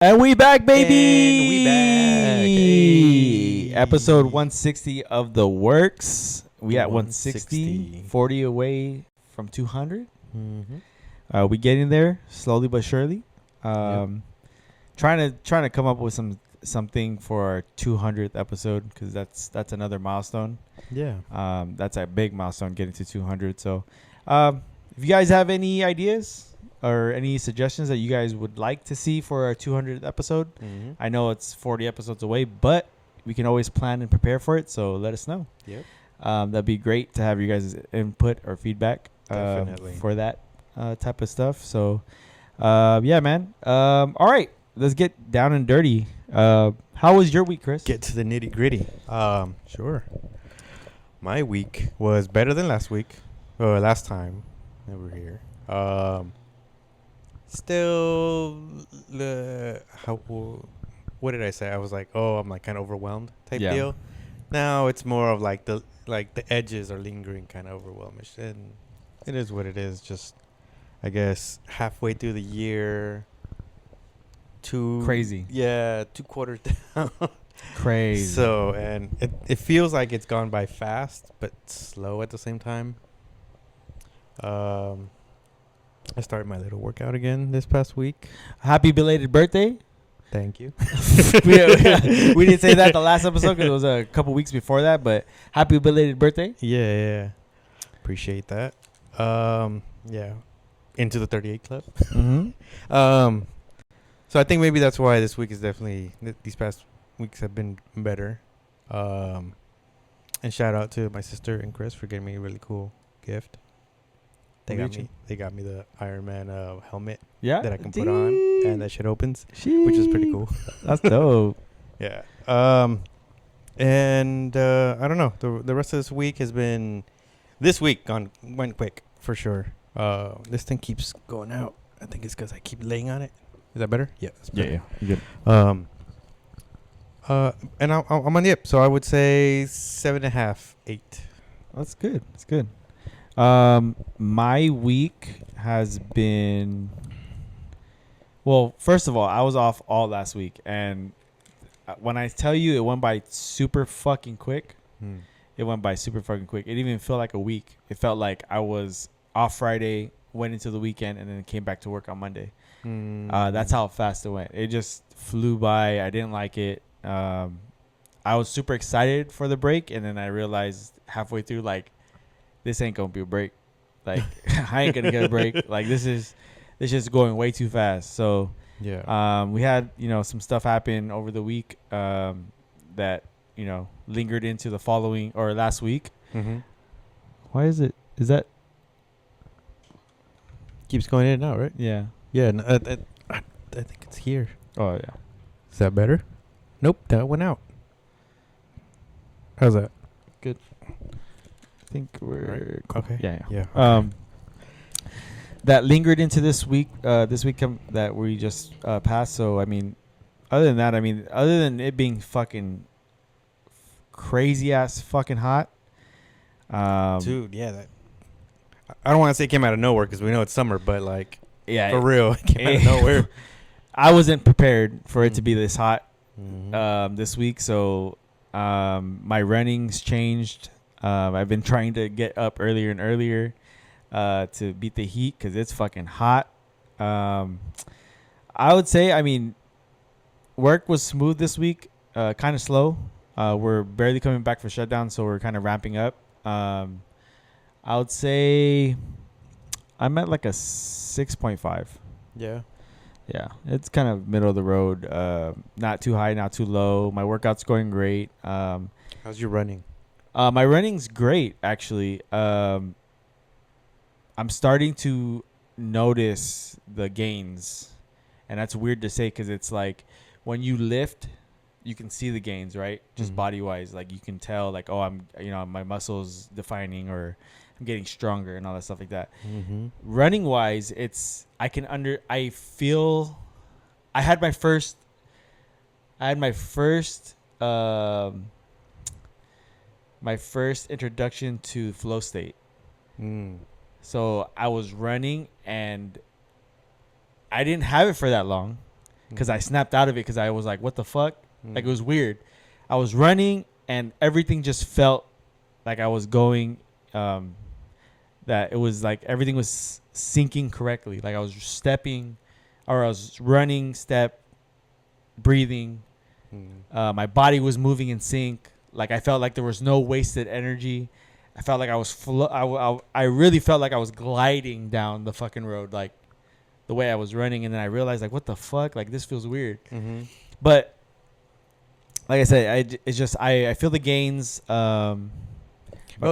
And we back, baby. And we back. Hey. Episode 160 of the works. We at 160, 160. 40 away from 200. Mm-hmm. We getting there slowly but surely. Trying to come up with something for our 200th episode because that's another milestone. Yeah. That's a big milestone, getting to 200. So, if you guys have any ideas or any suggestions that you guys would like to see for our 200th episode, Mm-hmm. I know it's 40 episodes away, but we can always plan and prepare for it. So let us know. Yep. That'd be great to have you guys' input or feedback Definitely. for that type of stuff. So, yeah, man. All right, let's get down and dirty. How was your week, Chris? Get to the nitty gritty. Sure. My week was better than last week. Or last time that we were here. Still, what did I say? I was like, I'm like kind of overwhelmed type Yeah. deal. Now it's more of like the edges are lingering, kind of overwhelmish, and it is what it is. Just, I guess, halfway through the year. Crazy. Yeah, 2 quarters down. Crazy. So, and it feels like it's gone by fast, but slow at the same time. I started my little workout again this past week. Happy belated birthday. Thank you. we didn't say that the last episode because it was a couple weeks before that, but happy belated birthday. Yeah. Appreciate that. Yeah. Into the 38 club. Mm-hmm. So I think maybe that's why this week is definitely, these past weeks have been better. And shout out to my sister and Chris for getting me a really cool gift. They got me the Iron Man helmet Yeah. that I can put on, and that shit opens, Sheesh. which is pretty cool. That's dope. Yeah. And I don't know. The rest of this week has been, went quick for sure. This thing keeps going out. I think it's because I keep laying on it. Is that better? Yeah. That's better. Yeah. Good. And I'm on the up, so I would say 7.5, 8. That's good. That's good. My week has been, well, first of all, I was off all last week, and when I tell you it went by super fucking quick, it went by super fucking quick. It didn't even feel like a week. It felt like I was off Friday, went into the weekend, and then came back to work on Monday. That's how fast it went. It just flew by. I didn't like it. I was super excited for the break, and then I realized halfway through, like, this ain't gonna be a break. Like, I ain't gonna get a break. Like, this is going way too fast. So, yeah. we had, some stuff happen over the week that, lingered into the following or last week. Mm-hmm. Why is that? Keeps going in and out, right? Yeah. Yeah. No, I think it's here. Oh, yeah. Is that better? Nope, that went out. How's that? I think we're cool. Okay. Yeah. Yeah. Okay. That lingered into this week. That we just passed. So, I mean, other than it being fucking crazy ass fucking hot. Dude, yeah. That. I don't want to say it came out of nowhere because we know it's summer, but like, yeah, for real, it came out of nowhere. I wasn't prepared for it to be this hot Mm-hmm. this week. So, my runnings changed. I've been trying to get up earlier and earlier to beat the heat because it's fucking hot. I would say, work was smooth this week, kind of slow. We're barely coming back for shutdown, so we're kind of ramping up. I would say I'm at like a 6.5. Yeah. Yeah, it's kind of middle of the road. Not too high, not too low. My workout's going great. How's your running? My running's great, actually. I'm starting to notice the gains, and that's weird to say because it's like when you lift, you can see the gains, right? Just body-wise, like you can tell, like, oh, my muscles defining, or I'm getting stronger and all that stuff like that. Mm-hmm. Running-wise, I feel I had my first introduction to flow state. So I was running and I didn't have it for that long. because I snapped out of it because I was like, what the fuck? Like, it was weird. I was running and everything just felt like I was going, that it was like everything was syncing correctly. Like I was stepping, or I was running, step, breathing. My body was moving in sync. Like I felt like there was no wasted energy. I felt like I was I really felt like I was gliding down the fucking road, like the way I was running. And then I realized, like, what the fuck? Like, this feels weird. But like I said, it's just I feel the gains. Well,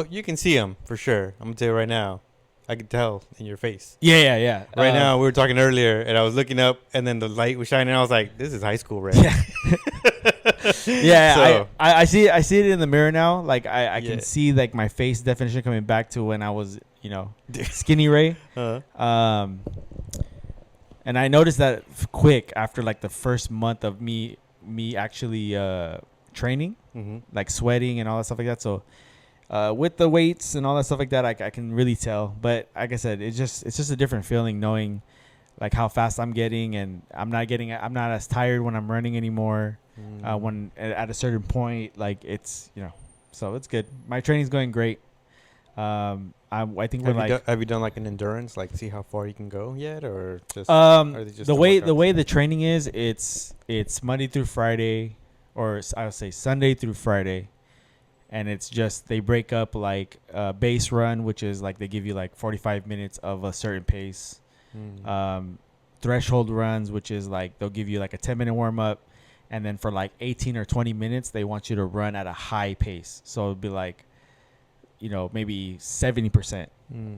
you can see them for sure. I'm gonna tell you right now. I can tell in your face. Yeah. Right now, we were talking earlier, and I was looking up, and then the light was shining. I was like, "This is high school, right?" Yeah. Yeah. So, I see it in the mirror now. Like I can see like my face definition coming back to when I was, skinny Ray. And I noticed that quick after like the first month of me actually training, like sweating and all that stuff like that. So with the weights and all that stuff like that, I can really tell. But like I said, it's just a different feeling knowing like how fast I'm getting, and I'm not as tired when I'm running anymore. When at a certain point, like it's, so it's good. My training's going great. I think have you done like an endurance, like see how far you can go yet, or just the way the training is, it's Monday through Friday, or I would say Sunday through Friday, and it's just they break up like base run, which is like they give you like 45 minutes of a certain pace. Threshold runs, which is like they'll give you like a 10-minute warm up, and then for like 18 or 20 minutes they want you to run at a high pace. So it'll be like, maybe 70%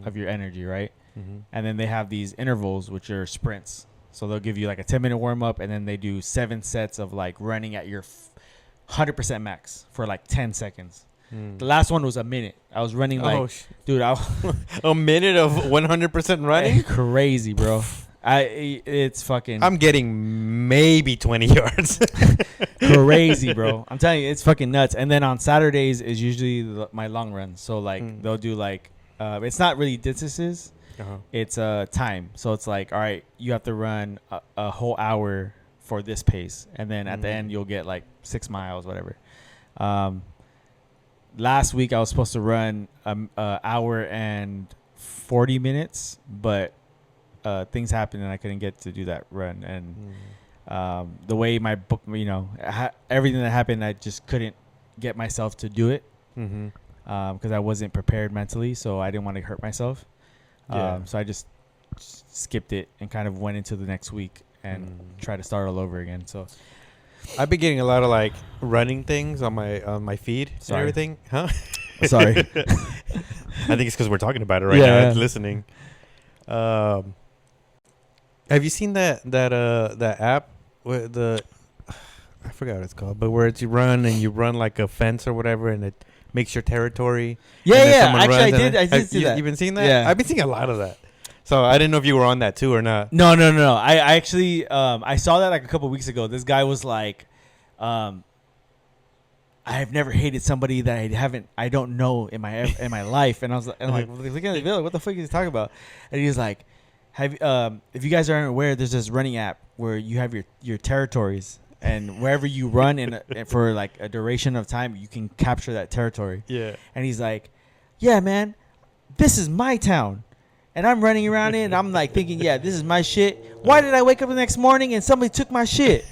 of your energy, right? And then they have these intervals, which are sprints. So they'll give you like a 10-minute warm up, and then they do 7 sets of like running at your 100% max for like 10 seconds. The last one was a minute. I was running like, dude, a minute of 100% running? Crazy, bro. It's fucking. I'm getting maybe 20 yards. Crazy, bro. I'm telling you, it's fucking nuts. And then on Saturdays is usually my long run. So like they'll do like, it's not really distances. It's time. So it's like, all right, you have to run a whole hour for this pace, and then at the end you'll get like 6 miles, whatever. Last week I was supposed to run an hour and 40 minutes, but things happened and I couldn't get to do that run. And the way my book, everything that happened, I just couldn't get myself to do it because I wasn't prepared mentally, so I didn't want to hurt myself. So I just skipped it and kind of went into the next week and tried to start all over again. So I've been getting a lot of like running things on my feed and everything. Huh? Sorry. I think it's because we're talking about it right now. It's listening. Have you seen that app with I forgot what it's called, but where you run like a fence or whatever, and it makes your territory. Yeah. Actually, I did see that. You've been seeing that? Yeah. I've been seeing a lot of that. So I didn't know if you were on that too or not. No. I actually I saw that like a couple weeks ago. This guy was like, I have never hated somebody that I don't know in my life. And I was like, look at the video. What the fuck is he talking about? And he was like, if you guys aren't aware, there's this running app where you have your territories, and wherever you run for like a duration of time, you can capture that territory. Yeah. And he's like, yeah, man, this is my town. And I'm running around it, and I'm like thinking, yeah, this is my shit. Why did I wake up the next morning and somebody took my shit?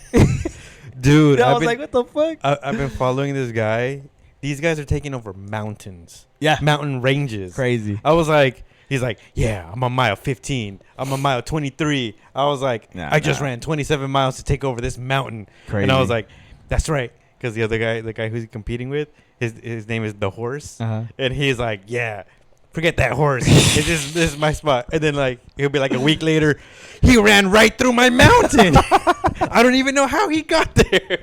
Dude, I was like, what the fuck? I've been following this guy. These guys are taking over mountains. Yeah. Mountain ranges. Crazy. I was like, he's like, yeah, I'm on mile 15. I'm on mile 23. I was like, I just ran 27 miles to take over this mountain. Crazy. And I was like, that's right. Because the other guy, the guy who's competing with, his name is The Horse. And he's like, yeah. Forget that horse. This is my spot. And then like he'll be like a week later, he ran right through my mountain. I don't even know how he got there.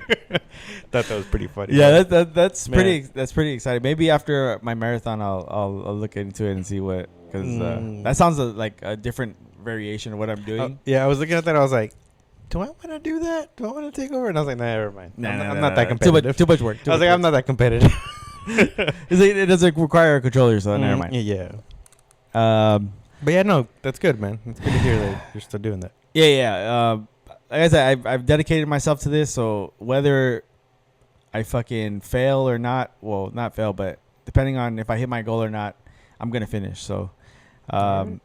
Thought that was pretty funny. Yeah, that's pretty exciting. Maybe after my marathon, I'll look into it and see what, because that sounds like a different variation of what I'm doing. Yeah, I was looking at that. I was like, do I want to do that? Do I want to take over? And I was like, nah, never mind. I'm not that competitive. Too much work. I was like, I'm not that competitive. It doesn't require a controller, so never mind. Yeah. But yeah, no, that's good, man. It's good to hear that you're still doing that. Yeah. like I said, I've dedicated myself to this. So whether I fucking fail or not, well, not fail, but depending on if I hit my goal or not, I'm gonna finish. So, Alright.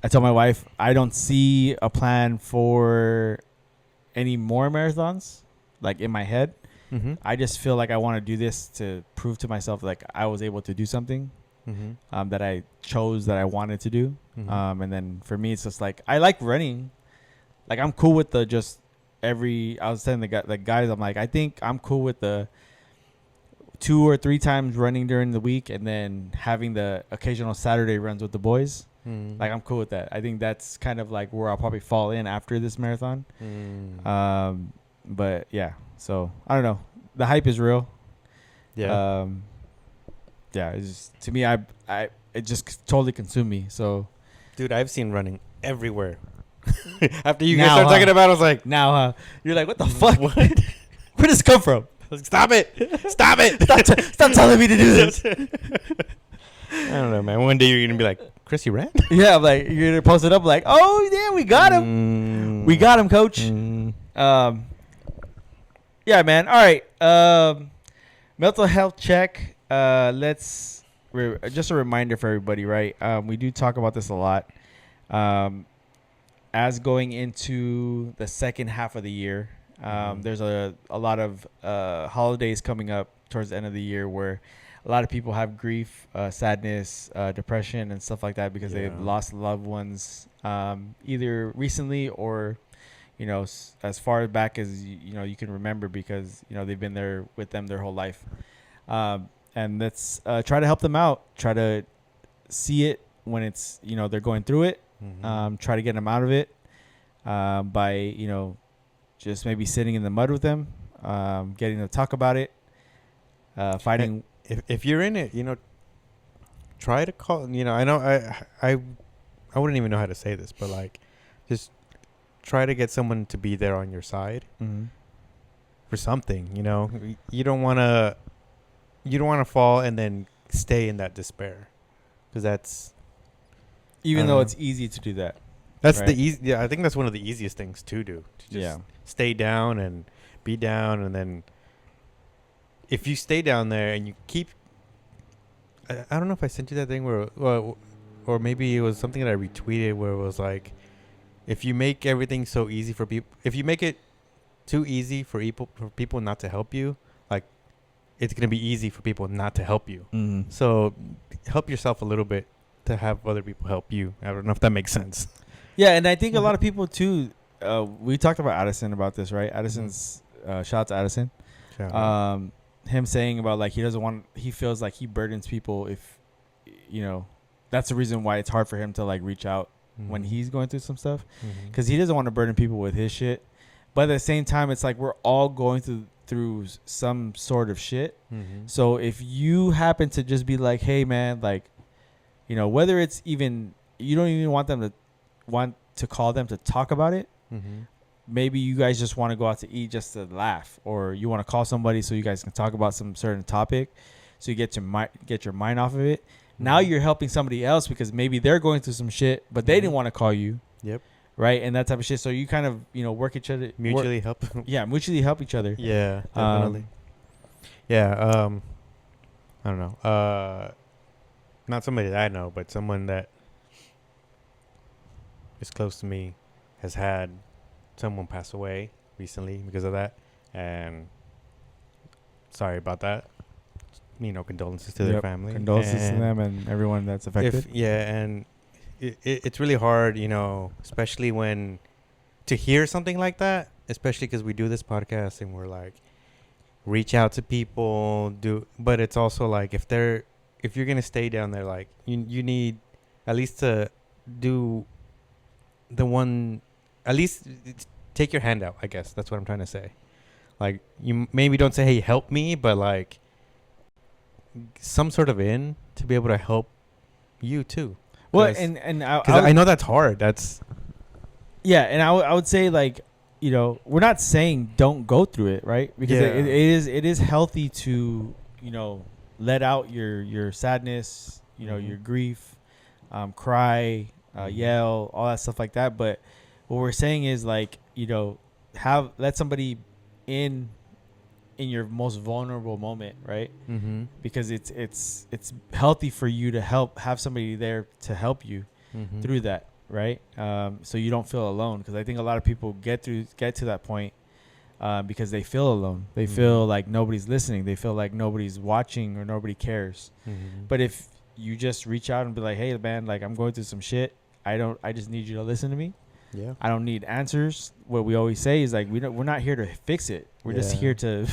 I told my wife I don't see a plan for any more marathons, like in my head. Mm-hmm. I just feel like I want to do this to prove to myself like I was able to do something Mm-hmm. that I chose that I wanted to do. Mm-hmm. And then for me, it's just like I like running. Like I'm cool with the just every. I was telling the guys, I'm like I think I'm cool with the 2 or 3 times running during the week, and then having the occasional Saturday runs with the boys. Mm-hmm. Like I'm cool with that. I think that's kind of like where I'll probably fall in after this marathon. But yeah, so I don't know. The hype is real. Yeah. Yeah. It's just, to me, it just totally consumed me. So Dude, I've seen running everywhere. After you Now, guys started talking about it, I was like, now, you're like, what the fuck? what? Where does this come from? Stop it. Stop it. Stop telling me to do this. I don't know, man. One day you're going to be like, Chris, you ran? Yeah, I'm like, you're gonna post it up like, oh yeah, we got him. We got him, coach. Yeah, man. All right. Mental health check. Let's just a reminder for everybody, right? We do talk about this a lot. As going into the second half of the year, there's a lot of holidays coming up towards the end of the year where a lot of people have grief, sadness, depression, and stuff like that because they've lost loved ones either recently or, you know, as far back as you can remember because they've been there with them their whole life. And let's try to help them out. Try to see it when it's they're going through it. Try to get them out of it by just maybe sitting in the mud with them, getting them to talk about it, fighting. If you're in it, try to call. I know I wouldn't even know how to say this, but like, just try to get someone to be there on your side for something. You don't want to fall and then stay in that despair, because that's even though it's easy to do that. That's right? the easy. Yeah, I think that's one of the easiest things to do. To just stay down and be down, and then if you stay down there and you keep, I don't know if I sent you that thing where, or maybe it was something that I retweeted where it was like, if you make everything so easy for people, if you make it too easy for people not to help you, like it's gonna be easy for people not to help you. So help yourself a little bit to have other people help you. I don't know if that makes sense. Yeah, and I think a lot of people too. We talked about Addison about this, right? Addison's shout out to Addison. Him saying about like he feels like he burdens people if that's the reason why it's hard for him to like reach out when he's going through some stuff, because he doesn't want to burden people with his shit, but at the same time it's like we're all going through some sort of shit. So if you happen to just be like, hey man, like whether it's even you don't even want to call them to talk about it, maybe you guys just want to go out to eat just to laugh, or you want to call somebody so you guys can talk about some certain topic so you get your mind off of it. Now you're helping somebody else because maybe they're going through some shit but they didn't want to call you. Right, and that type of shit. So you kind of work each other, mutually help. Mutually help each other. Yeah, definitely. I don't know, not somebody that I know, but someone that is close to me has had someone pass away recently because of that, and sorry about that. Condolences to their family. Condolences to them and everyone that's affected. And it's really hard, especially when to hear something like that, especially because we do this podcast and we're like, reach out to people, but it's also like if you're gonna stay down there, like you need at least to do the one, at least take your hand out. I guess that's what I'm trying to say. Like you maybe don't say, hey, help me, but like some sort of in to be able to help you too. Well, and I know that's hard. That's and I would say like we're not saying don't go through it, right? Because it is healthy to let out your sadness, your grief, cry, yell, all that stuff like that. But what we're saying is like let somebody in your most vulnerable moment, right? Mm-hmm. Because it's healthy for you to have somebody there to help you Mm-hmm. through that, right? So you don't feel alone, because I think a lot of people get to that point because they feel alone. They feel like nobody's listening. They feel like nobody's watching or nobody cares. Mm-hmm. But if you just reach out and be like, hey man, like I'm going through some shit, I just need you to listen to me. Yeah. I don't need answers. What we always say is like we're not here to fix it. We're just Yeah. here to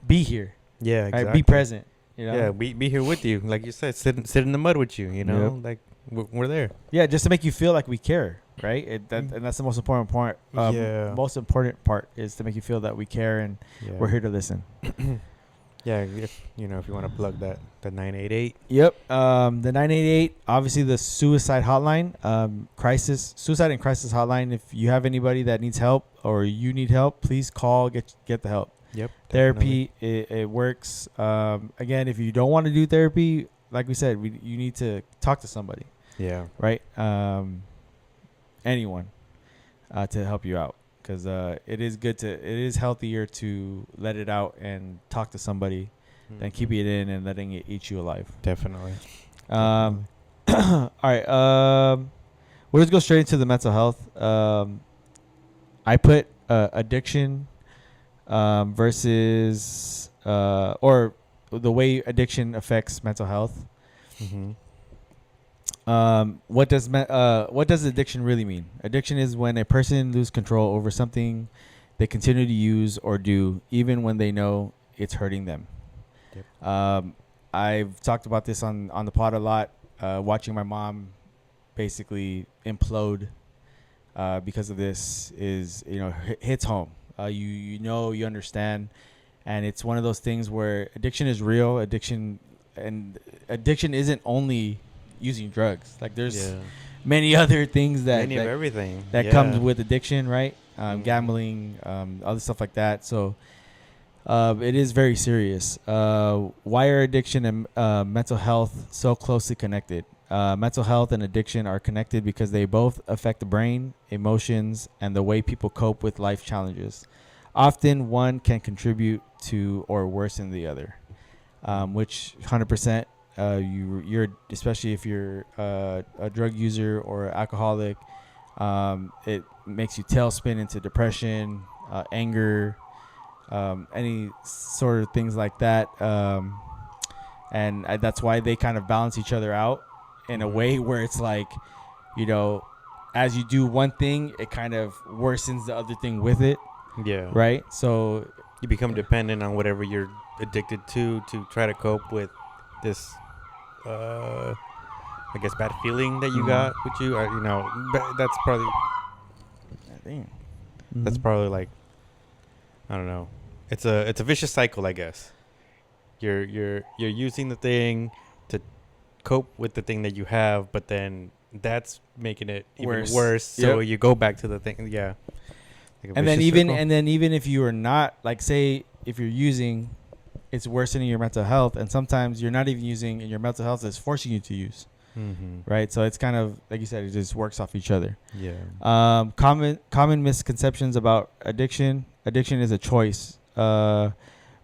be here. Yeah, Right? exactly. Be present. You know? Yeah, be here with you, like you said, sit in the mud with you. You know, Yep. like we're there. Yeah, just to make you feel like we care, right? And that's the most important part. Yeah. Most important part is to make you feel that we care and Yeah. we're here to listen. Yeah, if you want to plug that, the 988. Yep. The 988, obviously the suicide hotline, suicide and crisis hotline. If you have anybody that needs help or you need help, please call, get the help. Yep. Therapy, it works. Again, if you don't want to do therapy, like we said, you need to talk to somebody, Yeah. right? Anyone to help you out, because it is healthier to let it out and talk to somebody than keeping it in and letting it eat you alive. Definitely. All right. We'll just go straight into the mental health. I put addiction versus or the way addiction affects mental health. Mm-hmm. What does addiction really mean? Addiction is when a person loses control over something they continue to use or do, even when they know it's hurting them. Yep. I've talked about this on the pod a lot. Watching my mom basically implode because of this is, hits home. You understand, and it's one of those things where addiction is real. Addiction isn't only using drugs. Like there's many other things that of everything that comes with addiction, right? Gambling, other stuff like that. So it is very serious. Why are addiction and mental health so closely connected? Mental health and addiction are connected because they both affect the brain, emotions, and the way people cope with life challenges. Often one can contribute to or worsen the other, which 100%. You're especially if you're a drug user or alcoholic, it makes you tailspin into depression, anger, any sort of things like that, and that's why they kind of balance each other out in a way where it's like, as you do one thing, it kind of worsens the other thing with it. Yeah. Right. So you become dependent on whatever you're addicted to try to cope with this I guess bad feeling that you got with you, or, that's probably that's probably like, I don't know, it's a vicious cycle, I guess. You're using the thing to cope with the thing that you have, but then that's making it even worse. So you go back to the thing. Yeah. Like and then even if you are not, like, say if you're using, it's worsening your mental health, and sometimes you're not even using and your mental health is forcing you to use. Right. So it's kind of like you said, it just works off each other. Yeah. Common misconceptions about addiction. Addiction is a choice.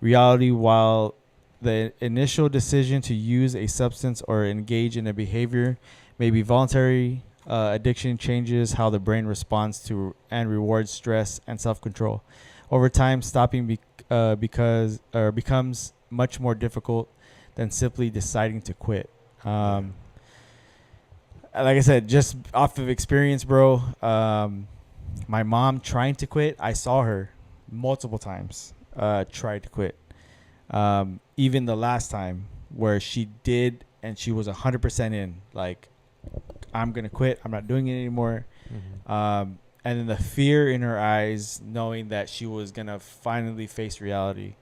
Reality, while the initial decision to use a substance or engage in a behavior may be voluntary, addiction changes how the brain responds to and rewards stress and self-control. Over time, stopping becomes much more difficult than simply deciding to quit. Like I said, just off of experience, bro, my mom trying to quit, I saw her multiple times try to quit. Even the last time where she did and she was 100% in, like, I'm going to quit. I'm not doing it anymore. And then the fear in her eyes, knowing that she was going to finally face reality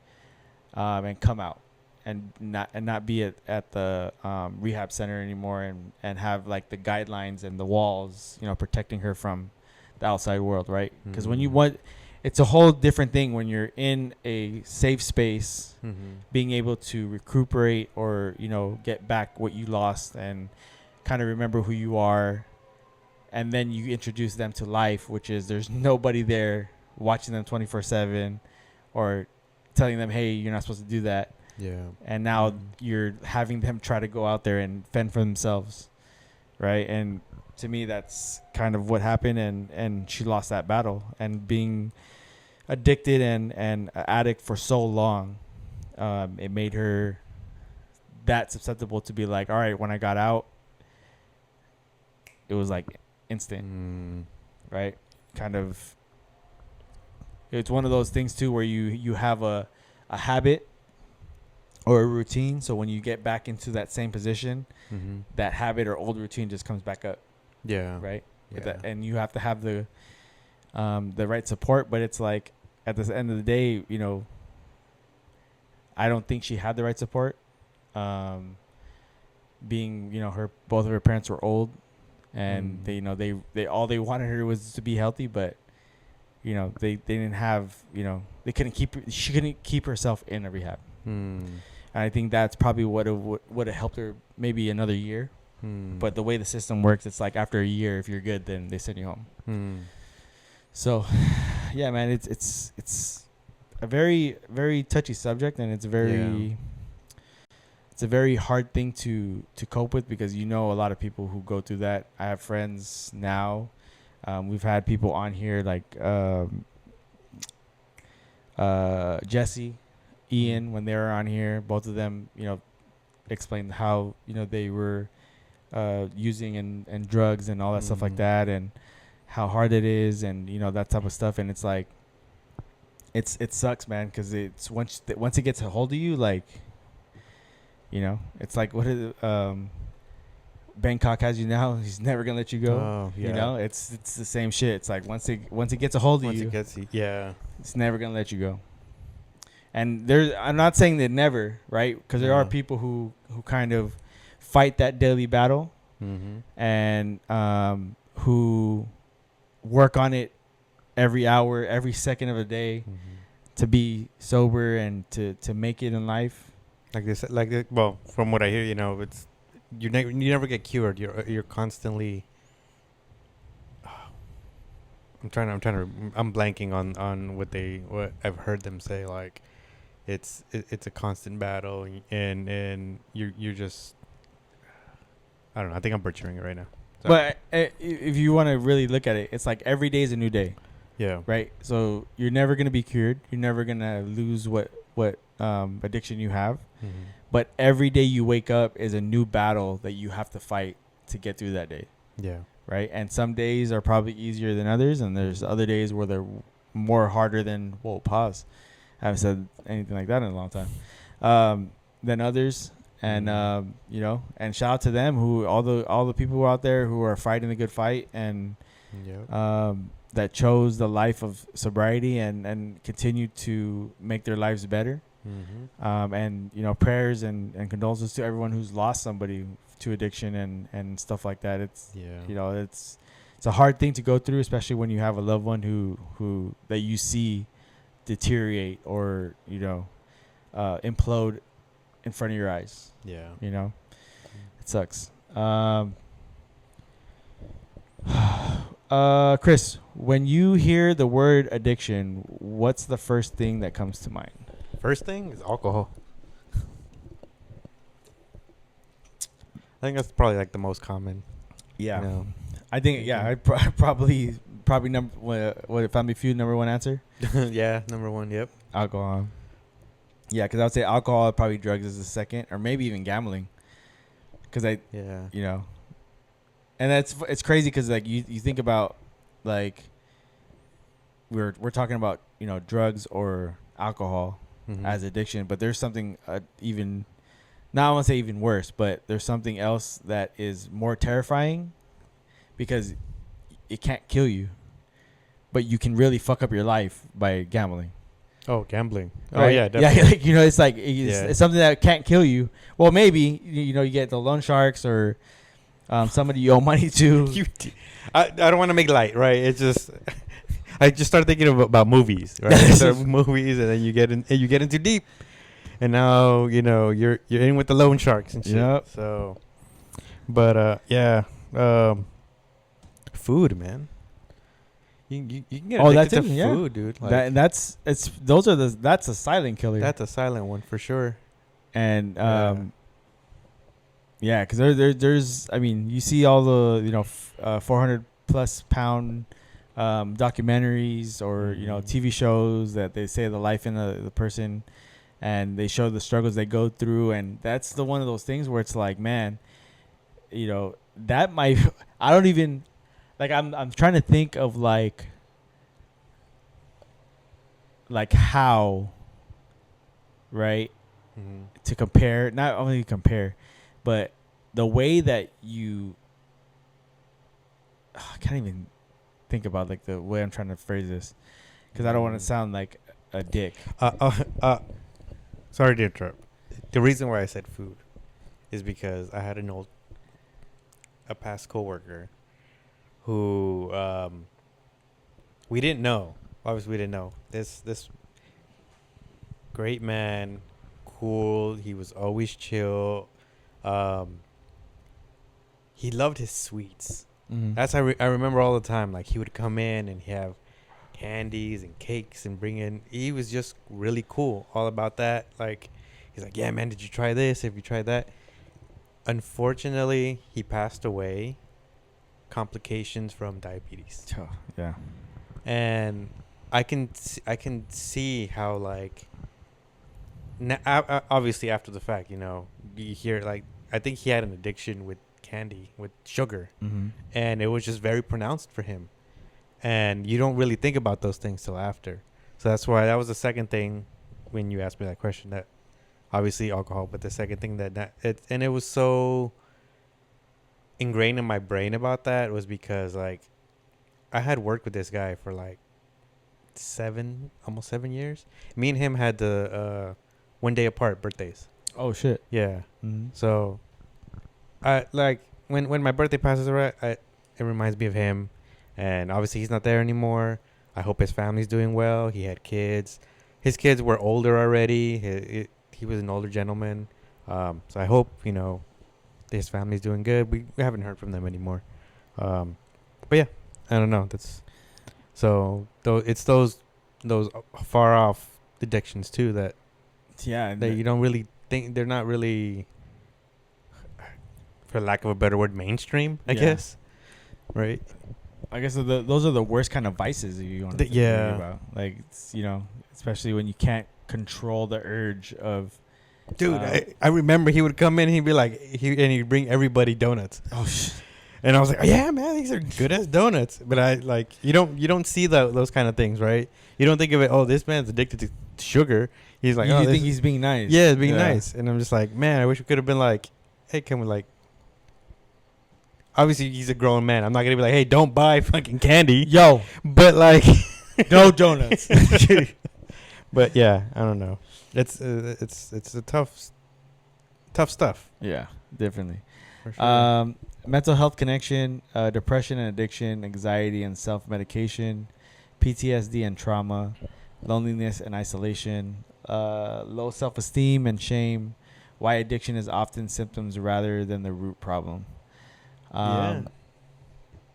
and come out and not be at the rehab center anymore and have, like, the guidelines and the walls, protecting her from the outside world, right? Because when you want... It's a whole different thing when you're in a safe space, being able to recuperate or, get back what you lost and kind of remember who you are. And then you introduce them to life, which is there's nobody there watching them 24/7, or telling them, hey, you're not supposed to do that. Yeah. And now you're having them try to go out there and fend for themselves, right? And to me, that's kind of what happened, and she lost that battle. And being addicted and an addict for so long, it made her that susceptible to be like, all right, when I got out, it was like instant, right? Kind of, it's one of those things too where you have a habit or a routine. So when you get back into that same position, that habit or old routine just comes back up. Yeah. Right. Yeah. That, and you have to have the right support. But it's like at the end of the day, you know, I don't think she had the right support. Being, you know, both of her parents were old, and they, you know, they all they wanted her was to be healthy, but you know, they didn't have, you know, she couldn't keep herself in a rehab. And I think that's probably what would have helped her maybe another year. But the way the system works, it's like after a year, if you're good, then they send you home. So, yeah, man, it's a very, very touchy subject, and it's a very hard thing to cope with, because you know a lot of people who go through that. I have friends now. We've had people on here like Jesse, Ian, when they were on here. Both of them, you know, explained how, you know, they were using and drugs and all that stuff like that, and how hard it is, and you know, that type of stuff. And it's like, it sucks, man, because it's once it gets a hold of you, like, you know, it's like, what is Bangkok has you now, he's never gonna let you go. Oh, yeah. You know, it's the same shit. It's like once it gets a hold of you, it's never gonna let you go. And I'm not saying that never, right? Because there are people who kind of fight that daily battle, and who work on it every hour, every second of the day, to be sober and to make it in life. Well, from what I hear, you know, it's you never get cured. You're constantly. I'm blanking on what I've heard them say. Like, it's a constant battle, and you're just. I don't know. I think I'm butchering it right now. Sorry. But if you want to really look at it, it's like every day is a new day. Yeah. Right. So you're never gonna be cured. You're never gonna lose what addiction you have. But every day you wake up is a new battle that you have to fight to get through that day. Yeah. Right. And some days are probably easier than others, and there's other days where they're more harder than pause. I haven't said anything like that in a long time. Than others. And you know, and shout out to them, who all the people out there who are fighting the good fight, and that chose the life of sobriety and continue to make their lives better. And you know, prayers and condolences to everyone who's lost somebody to addiction and stuff like that. It's you know, it's a hard thing to go through, especially when you have a loved one who that you see deteriorate or, you know, implode in front of your eyes. Yeah. You know, it sucks. Chris, when you hear the word addiction, what's the first thing that comes to mind? First thing is alcohol. I think that's probably like the most common. Yeah. You know? I think, yeah, probably number what Family Feud number one answer. Yeah, number one. Yep. Alcohol. Yeah, because I would say alcohol, probably drugs is the second, or maybe even gambling. Because you know, and it's crazy because like you think about like we're talking about, you know, drugs or alcohol as addiction, but there's something even, not I want to say even worse, but there's something else that is more terrifying, because it can't kill you, but you can really fuck up your life by gambling. Oh, gambling. Right? Oh, yeah, definitely. Yeah, like, you know, it's like it's something that can't kill you. Well, maybe, you know, you get the loan sharks or somebody you owe money to. I don't want to make light, right? It's just I just started thinking about movies, right? Movies, and then you get into deep, and now, you know, you're in with the loan sharks and shit. Yep. So, but yeah, food, man. You can get Oh, addicted that's to it, yeah. food, dude. Like, That's a silent killer. that's a silent one for sure. And Yeah. yeah, because there's I mean, you see all the 400 plus pound documentaries or Mhm. TV shows that they say the life in the person, and they show the struggles they go through, and that's the one of those things where it's like, man, that might I don't even like I'm trying to think of like how, right, Mhm. to compare, not only compare, but the way that I can't even think about like the way I'm trying to phrase this, because I don't want to Mm. sound like a dick. Uh, uh, uh, Sorry to interrupt. The reason why I said food is because I had a past coworker who we didn't know. Obviously, we didn't know this great man, cool. He was always chill. Um, he loved his sweets. Mm-hmm. That's I remember all the time. Like he would come in and he have candies and cakes and bring in. He was just really cool, all about that. Like he's like, yeah, man, did you try this? Have you tried that? Unfortunately, he passed away. Complications from diabetes, Oh, yeah. and I can see how like. Obviously, after the fact, you hear like I think he had an addiction with candy, with sugar, Mm-hmm. and it was just very pronounced for him. And you don't really think about those things till after. So that's why that was the second thing when you asked me that question. That obviously alcohol, but the second thing it was so ingrained in my brain about that was because like I had worked with this guy for like almost 7 years. Me and him had the 1 day apart birthdays. Oh shit. Yeah. Mm-hmm. So I like when my birthday passes around, it reminds me of him, and obviously he's not there anymore. I hope his family's doing well. He had kids. His kids were older already. He was an older gentleman. So I hope his family's doing good. We haven't heard from them anymore. But yeah, I don't know. That's so though it's those far off addictions too that Yeah. you don't really think they're not really, for lack of a better word, mainstream, I Yeah. guess. Right? I guess those are the worst kind of vices you want to think Yeah. about. Like, especially when you can't control the urge of. Dude, I remember he would come in and he'd be like, he'd bring everybody donuts. Oh shit. And I was like, oh, yeah, man, these are good as donuts. But I like, you don't see those kind of things, right? You don't think of it, oh, this man's addicted to sugar. He's like, You think he's being nice? yeah, it's being nice. And I'm just like, man, I wish we could have been like, hey, can we like, obviously he's a grown man. I'm not going to be like, hey, don't buy fucking candy. Yo, But like, no donuts. but yeah, I don't know. It's a tough stuff. Yeah, definitely. For sure. Mental health connection, depression and addiction, anxiety and self-medication, PTSD and trauma, loneliness and isolation, low self-esteem and shame, why addiction is often symptoms rather than the root problem. Yeah.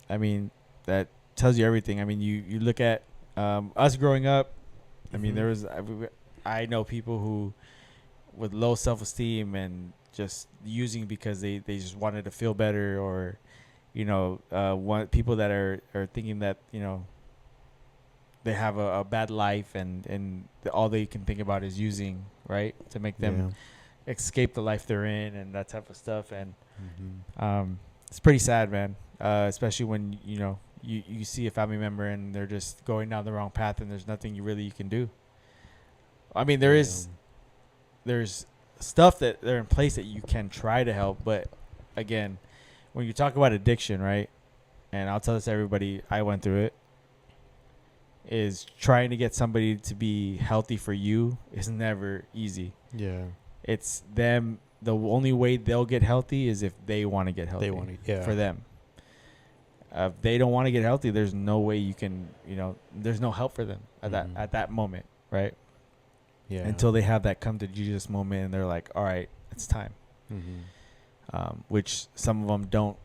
I mean, that tells you everything. I mean, you look at us growing up. I mean, I know people who with low self-esteem and just using because they just wanted to feel better, or want people that are thinking that they have a bad life, and all they can think about is using, right, to make them escape the life they're in and that type of stuff. And it's pretty sad, man, especially when you see a family member and they're just going down the wrong path and there's nothing you can do. I mean, there's stuff that they're in place that you can try to help, but again, when you talk about addiction, right? And I'll tell this to everybody, I went through it. Is trying to get somebody to be healthy for you is never easy. Yeah. It's them. The only way they'll get healthy is if they want to get healthy. They want to, for them. If they don't want to get healthy, there's no way you can. There's no help for them at that moment, right? Yeah. Until they have that come to Jesus moment and they're like, all right, it's time. Which some of them don't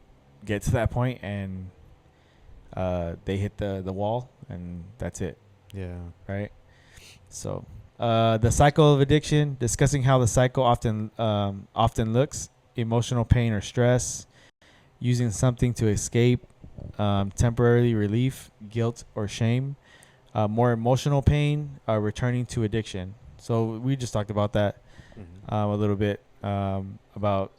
get to that point, and they hit the wall and that's it. Yeah. Right. So, the cycle of addiction, discussing how the cycle often looks: emotional pain or stress, using something to escape, temporary relief, guilt or shame, more emotional pain, returning to addiction. So we just talked about that a little bit, about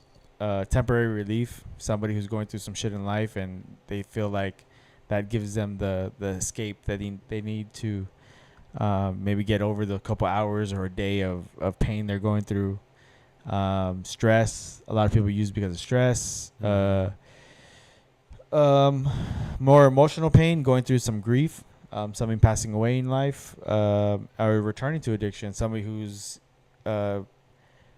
temporary relief, somebody who's going through some shit in life and they feel like that gives them the escape that they need to maybe get over the couple hours or a day of pain they're going through. Stress, a lot of people use because of stress. More emotional pain, going through some grief, somebody passing away in life, or returning to addiction, somebody who's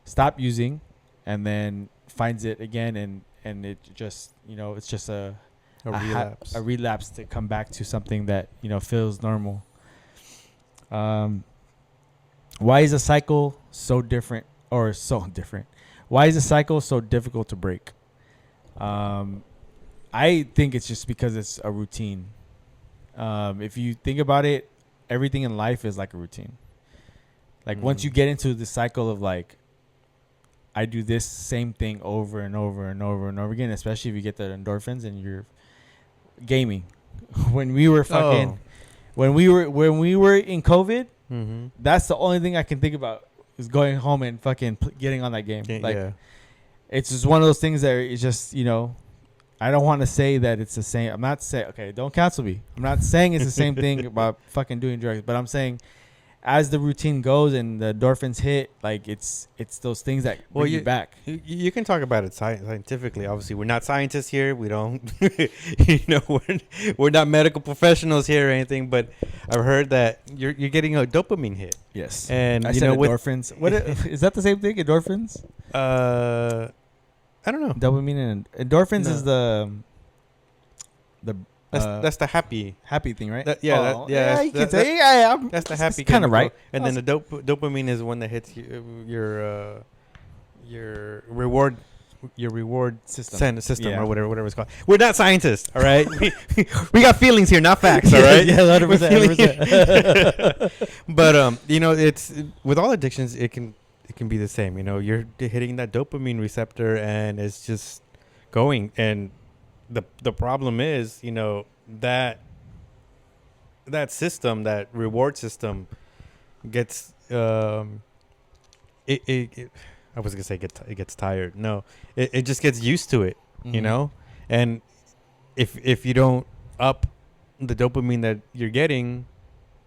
stopped using and then finds it again, and it just, it's just a relapse. A relapse to come back to something that feels normal. Why is a cycle so different or so different? Why is a cycle so difficult to break? I think it's just because it's a routine. If you think about it, everything in life is like a routine. Like once you get into the cycle of like, I do this same thing over and over and over and over again, especially if you get the endorphins and you're gaming. When we were when we were in COVID, that's the only thing I can think about is going home and fucking getting on that game. It's just one of those things that it's just, I don't want to say that it's the same. I'm not saying, okay, don't cancel me. I'm not saying it's the same thing about fucking doing drugs, but I'm saying as the routine goes and the endorphins hit, like it's those things that bring you back. You can talk about it scientifically. Obviously, we're not scientists here. We don't, we're not medical professionals here or anything. But I've heard that you're getting a dopamine hit. Yes, and I said endorphins. What is that the same thing? Endorphins? I don't know. Dopamine and endorphins is the that's the happy thing, right? You can say that's the happy kind of right. And then the dopamine is one that hits your reward system or whatever it's called. We're not scientists, all right. we got feelings here, not facts, all right. 100%. But it's with all addictions, it can be the same. You're hitting that dopamine receptor and it's just going. And the problem is, that system, that reward system gets I was gonna say it gets tired. No, it just gets used to it, and if you don't up the dopamine that you're getting,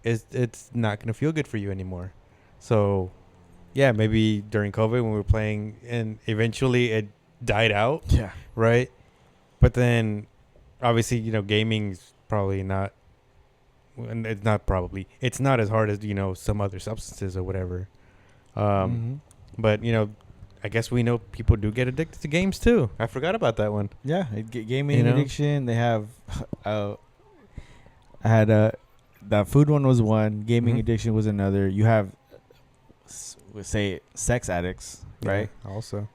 it's not gonna feel good for you anymore. So yeah, maybe during COVID when we were playing and eventually it died out. Yeah. Right. But then obviously, gaming's probably not, and it's not as hard as, some other substances or whatever. But, I guess we know people do get addicted to games too. I forgot about that one. Yeah. Gaming addiction. They have, I had that food one was one. Gaming addiction was another. You have, say, sex addicts, right? Also.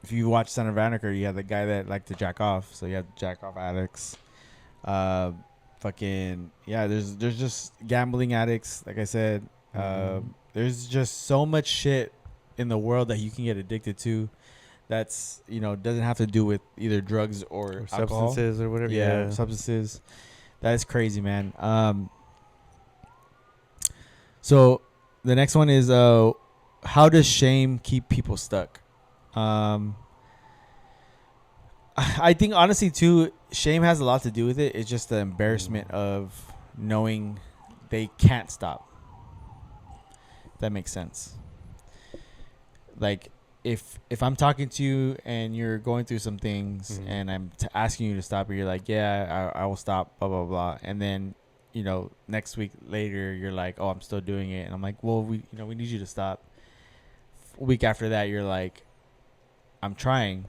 If you watch Son of Anarchy, you have the guy that liked to jack off. So you have jack off addicts. There's just gambling addicts, like I said. There's just so much shit in the world that you can get addicted to. That's doesn't have to do with either drugs or alcohol. Substances or whatever. Yeah, substances. That is crazy, man. So the next one is how does shame keep people stuck? I think honestly too, shame has a lot to do with it. It's just the embarrassment of knowing they can't stop. That makes sense. Like if I'm talking to you and you're going through some things and I'm asking you to stop, and you're like, yeah, I will stop, blah blah blah, and then next week later you're like, oh, I'm still doing it, and I'm like, well, we need you to stop. A week after that, you're like, I'm trying.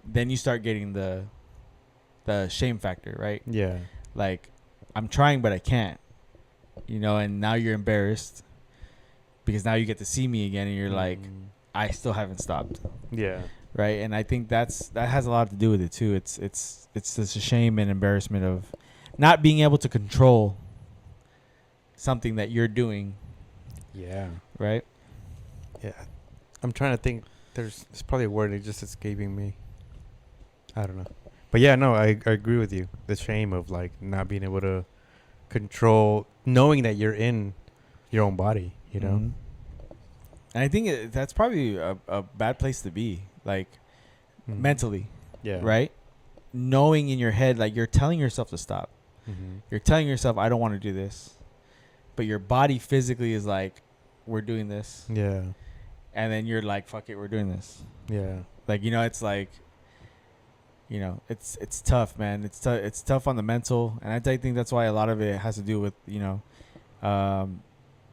Then you start getting the shame factor, right? Yeah. Like, I'm trying, but I can't. And now you're embarrassed because now you get to see me again, and you're like, I still haven't stopped. Yeah. Right. And I think that has a lot to do with it too. It's just a shame and embarrassment of not being able to control something that you're doing, Yeah. right? Yeah. I'm trying to think. There's probably a word that's just escaping me. I don't know. But yeah, no, I agree with you. The shame of like not being able to control, knowing that you're in your own body, you know? Mhm. And I think that's probably a bad place to be, like Mhm. mentally, Yeah. right? Knowing in your head, like you're telling yourself to stop. Mm-hmm. You're telling yourself, I don't want to do this. But your body physically is like, we're doing this. Yeah. And then you're like, fuck it, we're doing this. Yeah. Like, it's like, it's tough, man. It's tough on the mental. And I think that's why a lot of it has to do with, your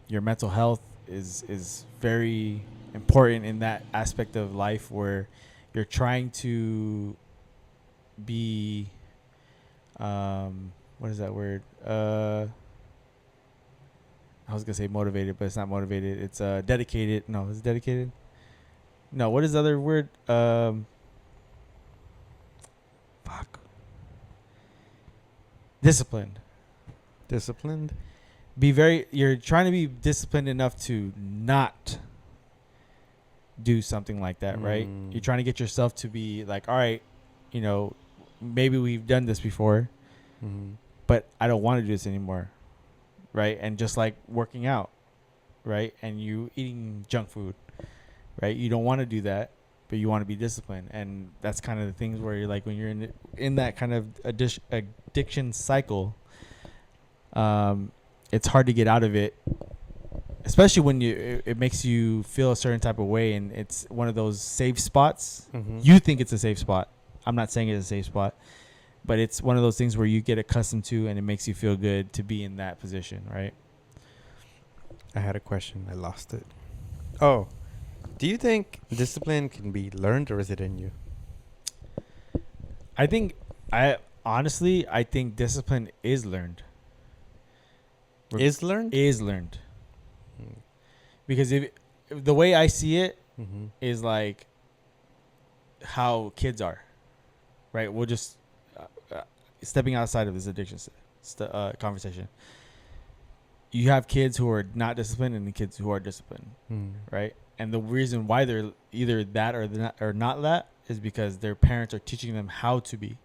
mental health is very important in that aspect of life where you're trying to be, what is that word? I was gonna say motivated, but it's not motivated. It's dedicated. No, is it dedicated? No, what is the other word? Fuck. Disciplined. Disciplined. You're trying to be disciplined enough to not do something like that, right? You're trying to get yourself to be like, all right, maybe we've done this before, but I don't want to do this anymore, right? And just like working out, right? And you eating junk food, right? You don't want to do that, but you want to be disciplined. And that's kind of the things where you're like, when you're in that kind of addiction cycle, it's hard to get out of it, especially when it makes you feel a certain type of way, and it's one of those safe spots. You think it's a safe spot. I'm not saying it's a safe spot, but it's one of those things where you get accustomed to, and it makes you feel good to be in that position, right? I had a question. I lost it. Oh, do you think discipline can be learned, or is it in you? I think discipline is learned. Is learned? Is learned. Because if the way I see it is like how kids are, right? We'll just stepping outside of this addiction conversation. You have kids who are not disciplined and the kids who are disciplined, right? And the reason why they're either that or not that is because their parents are teaching them how to be.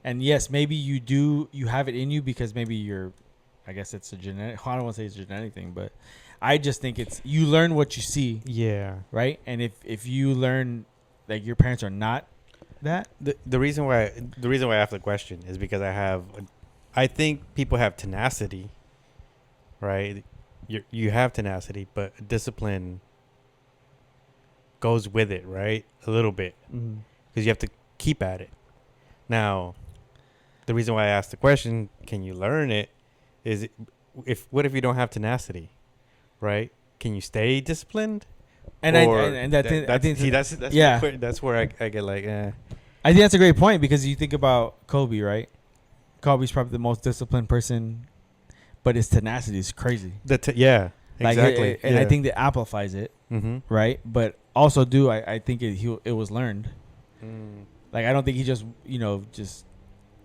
And yes, maybe you have it in you because maybe I guess it's a genetic. I don't want to say it's a genetic thing, but I just think you learn what you see. Yeah. Right. And if you learn that your parents are not that, the reason why I asked the question is because I think people have tenacity, right? You have tenacity, but discipline goes with it, right? A little bit, because you have to keep at it. Now, the reason why I asked the question, can you learn it? What if you don't have tenacity, right? Can you stay disciplined? And I think that's where I get like, I think that's a great point because you think about Kobe, right? Kobe's probably the most disciplined person, but his tenacity is crazy. Exactly. And I think that amplifies it, right? But also, I think it was learned. Like I don't think he just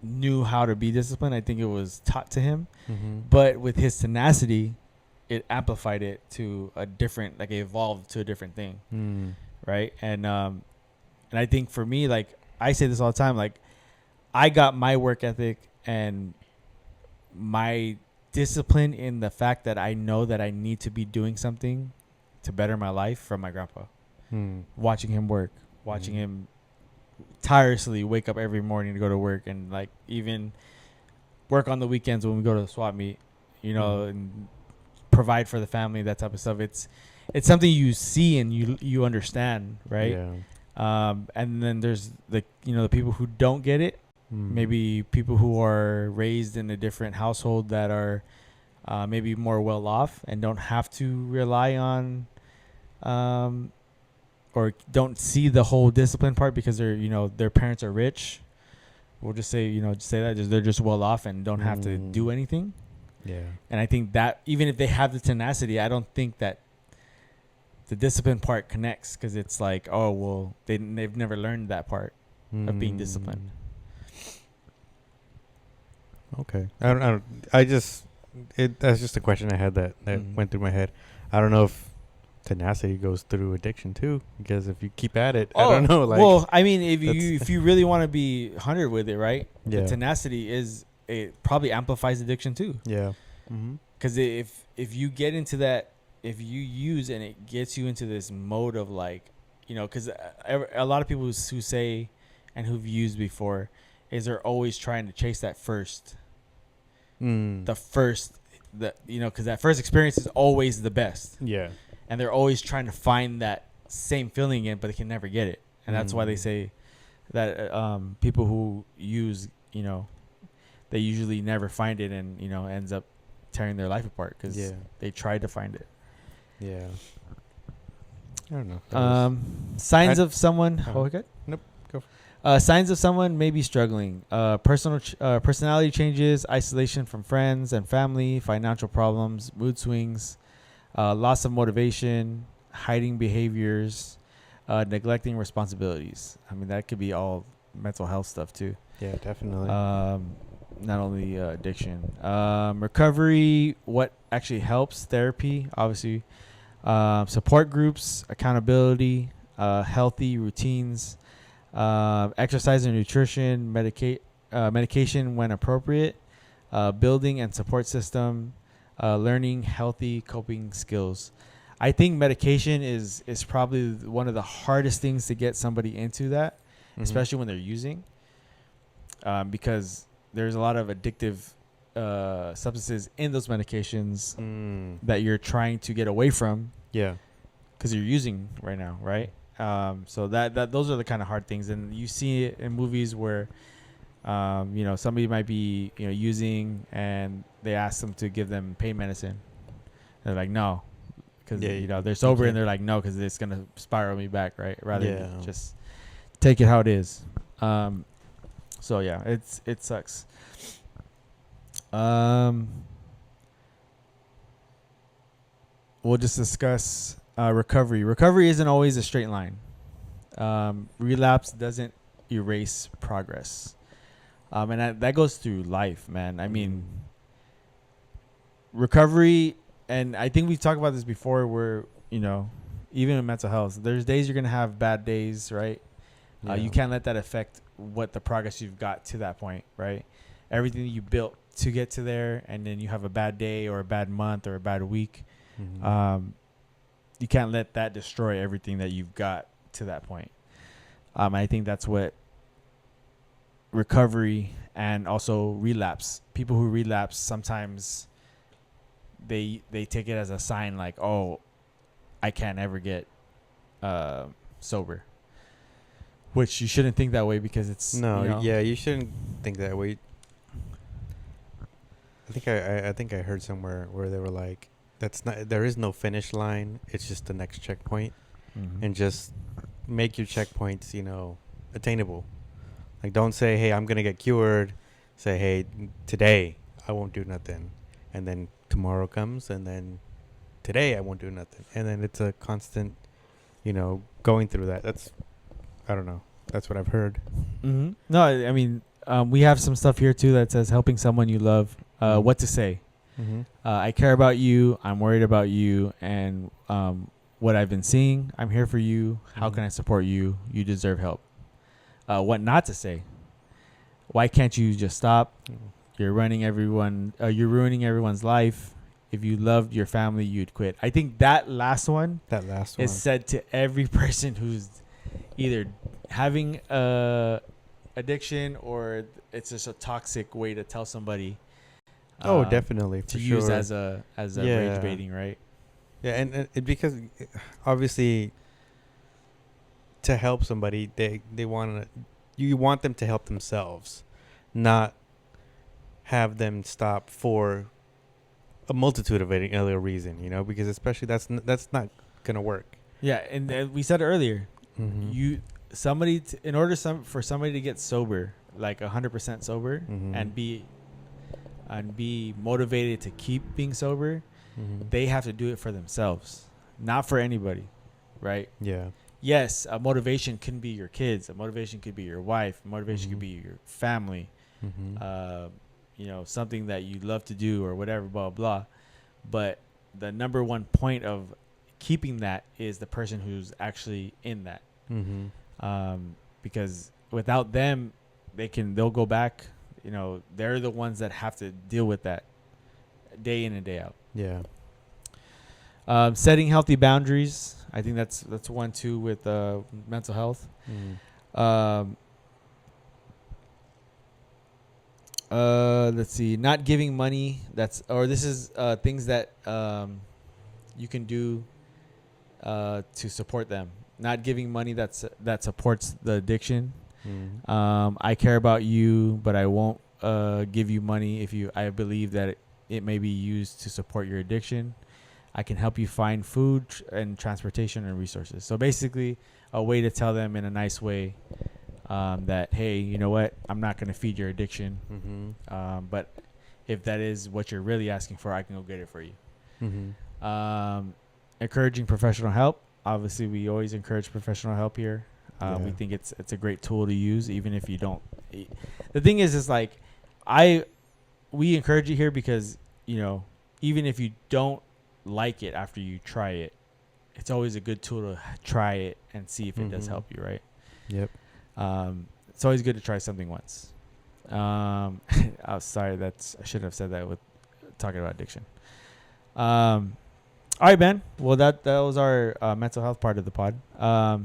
knew how to be disciplined. I think it was taught to him. But with his tenacity, it amplified it to a different, like it evolved to a different thing, right? And I think for me, like I say this all the time, like I got my work ethic and my discipline in the fact that I know that I need to be doing something to better my life from my grandpa. Watching him work, watching him tirelessly wake up every morning to go to work, and like even work on the weekends when we go to the swap meet, and provide for the family, that type of stuff. It's something you see and you understand, right? And then there's the people who don't get it. Maybe people who are raised in a different household that are maybe more well off and don't have to rely on or don't see the whole discipline part because their parents are rich. We'll just say that they're just well off and don't have to do anything. Yeah. And I think that even if they have the tenacity, I don't think that the discipline part connects because it's like, oh well, they've never learned that part of being disciplined. Okay. That's just a question I had that went through my head. I don't know if tenacity goes through addiction too, because if you keep at it, I don't know. Like, well, I mean, if you really want to be 100 with it, right? Yeah. The tenacity it probably amplifies addiction too. yeah. Mm-hmm. Because if you get into that, if you use and it gets you into this mode of like, because a lot of people who say and who've used before is they're always trying to chase that first, because that first experience is always the best, Yeah. and they're always trying to find that same feeling again, but they can never get it, and that's why they say that people who use, they usually never find it, and ends up tearing their life apart because they tried to find it. Yeah. I don't know. Signs of someone. Okay. Nope. Go. Signs of someone may be struggling. Personality changes, isolation from friends and family, financial problems, mood swings, loss of motivation, hiding behaviors, neglecting responsibilities. I mean, that could be all mental health stuff too. Yeah, definitely. Not only addiction. Recovery, what actually helps, therapy, obviously. Support groups, accountability, healthy routines, exercise and nutrition, medication when appropriate, building and support system, learning healthy coping skills. I think medication is probably one of the hardest things to get somebody into that, especially when they're using, because there's a lot of addictive substances in those medications that you're trying to get away from. Yeah. Because you're using right now, right? So that those are the kind of hard things, and you see it in movies where, somebody might be using, and they ask them to give them pain medicine. They're like, no, because they're sober, and they're like, no, because it's gonna spiral me back, right? Rather than just take it how it is. So yeah, it sucks. We'll just discuss recovery. Recovery isn't always a straight line. Relapse doesn't erase progress. And that goes through life, man. I mean, recovery, and I think we've talked about this before where, even in mental health, there's days you're going to have bad days, right? Yeah. You can't let that affect what the progress you've got to that point, right? Everything that you built to get to there, and then you have a bad day or a bad month or a bad week. You can't let that destroy everything that you've got to that point. I think that's what recovery and also relapse. People who relapse, sometimes they take it as a sign like, oh, I can't ever get sober. Which you shouldn't think that way, because it's you shouldn't think that way. I think I heard somewhere where they were like, there is no finish line. It's just the next checkpoint, and just make your checkpoints, attainable. Like, don't say, hey, I'm gonna get cured. Say, hey, today I won't do nothing, and then tomorrow comes, and then today I won't do nothing, and then it's a constant, going through that. I don't know. That's what I've heard. No, I mean, we have some stuff here too that says helping someone you love. What to say. I care about you. I'm worried about you, and what I've been seeing. I'm here for you. How can I support you? You deserve help. What not to say. Why can't you just stop? You're ruining everyone's life. If you loved your family, you'd quit. I think that last one is said to every person who's either having addiction, or it's just a toxic way to tell somebody. Definitely, to use as a rage baiting, right? Yeah, and because obviously to help somebody, they want you want them to help themselves, not have them stop for a multitude of any other reason, because especially that's not gonna work. Yeah, and we said earlier, in order for somebody to get sober, like 100% sober, and be motivated to keep being sober, they have to do it for themselves, not for anybody, right? Yeah. Yes, a motivation can be your kids. A motivation could be your wife. A motivation could be your family. something that you love to do or whatever, blah blah. But the number one point of keeping that is the person who's actually in that. Because without them, they'll go back. They're the ones that have to deal with that day in and day out. Yeah. Setting healthy boundaries. I think that's one too with mental health. Let's see. Not giving money. This is things that you can do to support them. Not giving money that supports the addiction. I care about you, but I won't give you money if I believe that it may be used to support your addiction. I can help you find food and transportation and resources. So basically, a way to tell them in a nice way that, hey, you know what? I'm not going to feed your addiction. But if that is what you're really asking for, I can go get it for you. Encouraging professional help. Obviously, we always encourage professional help here. We think it's a great tool to use, even if you don't. The thing is like, we encourage you here because, even if you don't like it after you try it, it's always a good tool to try it and see if it does help you, right? Yep. It's always good to try something once. I'm sorry, I shouldn't have said that with talking about addiction. All right, man. Well, that was our mental health part of the pod. I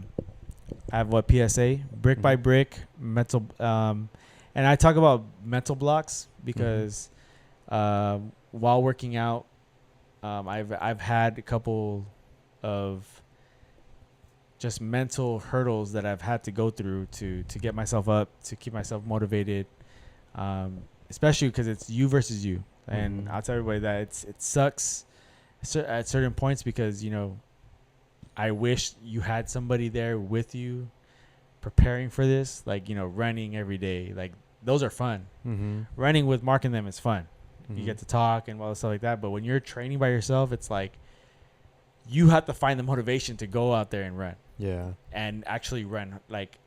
have PSA, brick by brick, mental, and I talk about mental blocks because while working out, I've had a couple of just mental hurdles that I've had to go through to get myself up, to keep myself motivated, especially because it's you versus you. And I'll tell everybody that it sucks at certain points because, I wish you had somebody there with you preparing for this, like, running every day. Like, those are fun. Running with Mark and them is fun. You get to talk and all that stuff like that. But when you're training by yourself, it's like you have to find the motivation to go out there and run. Yeah. And actually run, like,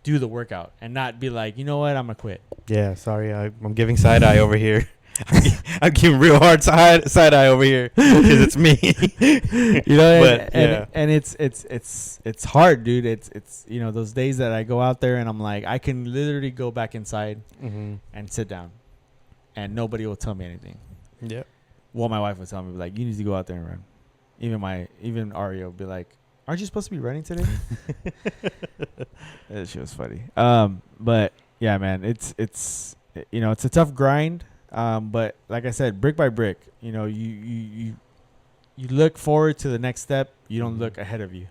do the workout and not be like, you know what, I'm going to quit. Yeah, sorry. I'm giving side eye over here. I'm giving real hard side eye over here because it's me. And it's hard, dude. It's those days that I go out there and I'm like, I can literally go back inside and sit down and nobody will tell me anything. Yeah. Well, my wife will tell me, like, you need to go out there and run. Even Aria will be like, aren't you supposed to be running today? She was funny. But yeah, man, it's a tough grind. But like I said, brick by brick, you look forward to the next step. You don't look ahead of you.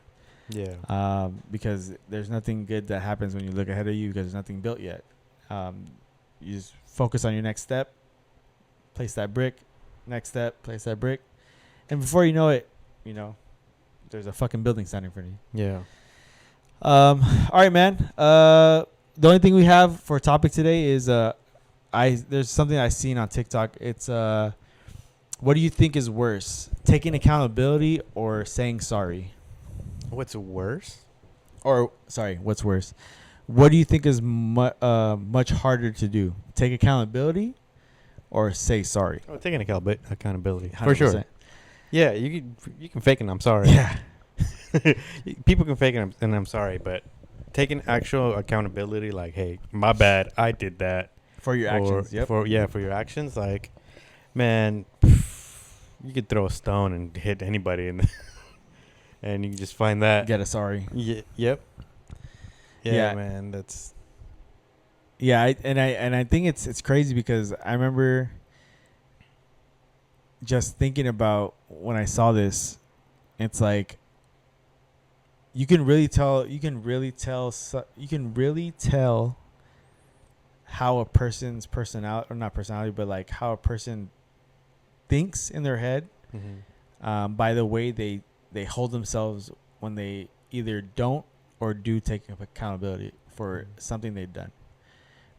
Yeah. Because there's nothing good that happens when you look ahead of you because there's nothing built yet. You just focus on your next step, place that brick, next step, place that brick. And before you know it, there's a fucking building standing in front of you. Yeah. All right, man. The only thing we have for a topic today is there's something I've seen on TikTok. It's what do you think is worse, taking accountability or saying sorry? What's worse? What's worse? What do you think is much harder to do, take accountability or say sorry? Oh, taking accountability 100%. For sure. Yeah, you can fake it. I'm sorry. Yeah. People can fake it, and I'm sorry, but taking actual accountability, like, hey, my bad, I did that. For your actions, yep. For your actions, like, man, you could throw a stone and hit anybody, and you can just find that. Get a sorry. Yep. Yeah, man, that's. Yeah, I think it's crazy because I remember just thinking about when I saw this, it's like you can really tell how a person's personality, or not personality, but like how a person thinks in their head, by the way they hold themselves when they either don't or do take accountability for something they've done,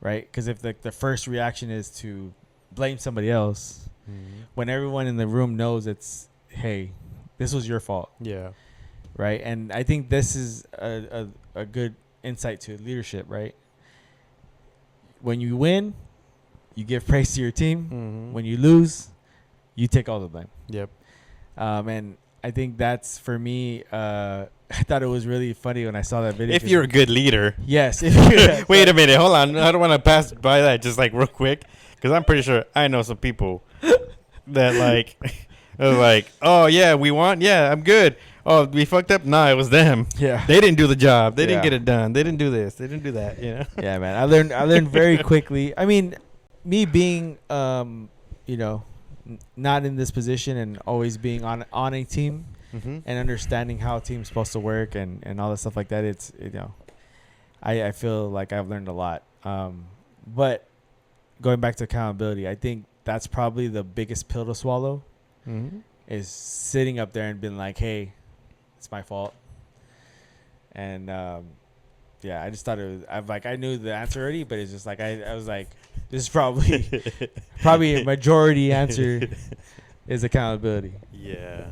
right? Because if the first reaction is to blame somebody else, when everyone in the room knows it's, hey, this was your fault. Yeah. Right. And I think this is a good insight to leadership, right? When you win, you give praise to your team. Mm-hmm. When you lose, you take all the blame. Yep. And I think that's for me. I thought it was really funny when I saw that video. If you're a good leader. Yes. Wait a minute. Hold on. I don't want to pass by that just like real quick because I'm pretty sure I know some people that like are like, oh yeah, we won. Yeah, I'm good. Oh, we fucked up. Nah, it was them. Yeah. They didn't do the job. They Yeah. didn't get it done. They didn't do this. They didn't do that. You know. Yeah, man. I learned very quickly. I mean, me being not in this position and always being on a team Mm-hmm. and understanding how a team's supposed to work and all that stuff like that. It's I feel like I've learned a lot. But going back to accountability, I think that's probably the biggest pill to swallow. Mm-hmm. Is sitting up there and being like, hey, it's my fault. And yeah, I just thought it was, I knew the answer already, but it's just like I was like, this is probably a majority answer is accountability. Yeah.